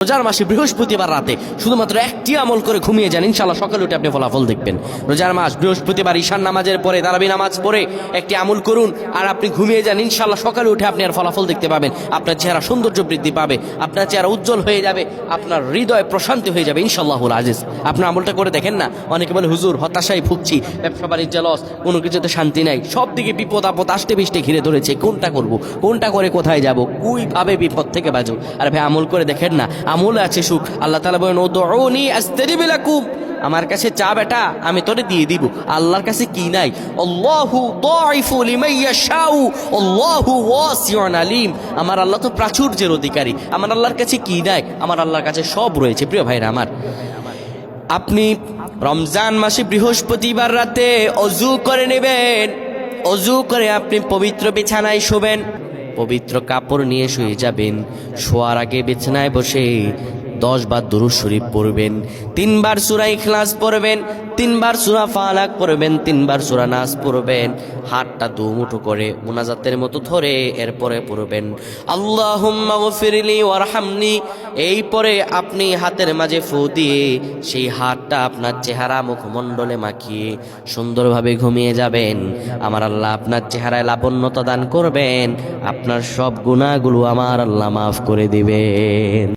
রোজার মাসে বৃহস্পতিবার রাতে শুধুমাত্র একটি আমল করে ঘুমিয়ে যান, ইনশাআল্লাহ সকালে উঠে আপনি ফলাফল দেখবেন। রোজার মাস বৃহস্পতিবার ঈশান নামাজের পরে তারাবি নামাজ পড়ে একটি আমল করুন আর আপনি ঘুমিয়ে যান, ইনশাআল্লাহ সকালে উঠে আপনি আর ফলাফল দেখতে পাবেন। আপনার চেহারা সৌন্দর্য বৃদ্ধি পাবে, আপনার চেহারা উজ্জ্বল হয়ে যাবে, আপনার হৃদয় প্রশান্তি হয়ে যাবে ইনশাআল্লাহুল আজিজ। আপনার আমলটা করে দেখেন না। অনেকে বলে হুজুর হতাশায় ভুগছি, ব্যবসা বাণিজ্য লস, কোনো কিছুতে শান্তি নাই, সব দিকে বিপদ আপদ আষ্টে বিষ্টে ঘিরে ধরেছে, কোনটা করব, কোনটা করে কোথায় যাব, কুইভাবে বিপদ থেকে বাঁচো। আর ভাই আমল করে দেখেন না, আমলে আছে সুখ। আল্লাহ তাআলা বলেন উদউনি আস্তাজিব লাকুম, আমার কাছে চা বেটা আমি তোরে দিয়ে দিব। আল্লাহর কাছে কি নাই? আল্লাহু দাইফু লিমান ইয়াশাউ আল্লাহু ওয়াসিউন আলিম। আমার আল্লাহ তো প্রাচুর্যের অধিকারী, আমার আল্লাহর কাছে কি নাই? আমার আল্লাহর কাছে সব রয়েছে। প্রিয় ভাইরা আমার, আপনি রমজান মাসে বৃহস্পতিবার রাতে অজু করে নেবেন। অজু করে আপনি পবিত্র বিছানায় শোবেন, পবিত্র কাপড় নিয়ে শুয়ে যাবেন। শোয়ার আগে বিছানায় বসে 10 বার দুরূদ শরীফ পড়বেন, 3 বার সূরা ইখলাস পড়বেন, 3 বার সূরা ফালাক পড়বেন, 3 বার সূরা নাস পড়বেন। হাতটা দুমুঠো করে মুনাজাতের মতো ধরে এরপরে পড়বেন আল্লাহুম্মা গফিরলি ওয়ারহামনি। এই পরে আপনি হাতের মাঝে ফু দিয়ে সেই হাতটা আপনার চেহারা মুখমণ্ডলে মাখিয়ে সুন্দরভাবে ঘুমিয়ে যাবেন। আমার আল্লাহ আপনার চেহারায় লাবণ্যতা দান করবেন, আপনার সব গুনাহগুলো আমার আল্লাহ মাফ করে দিবেন।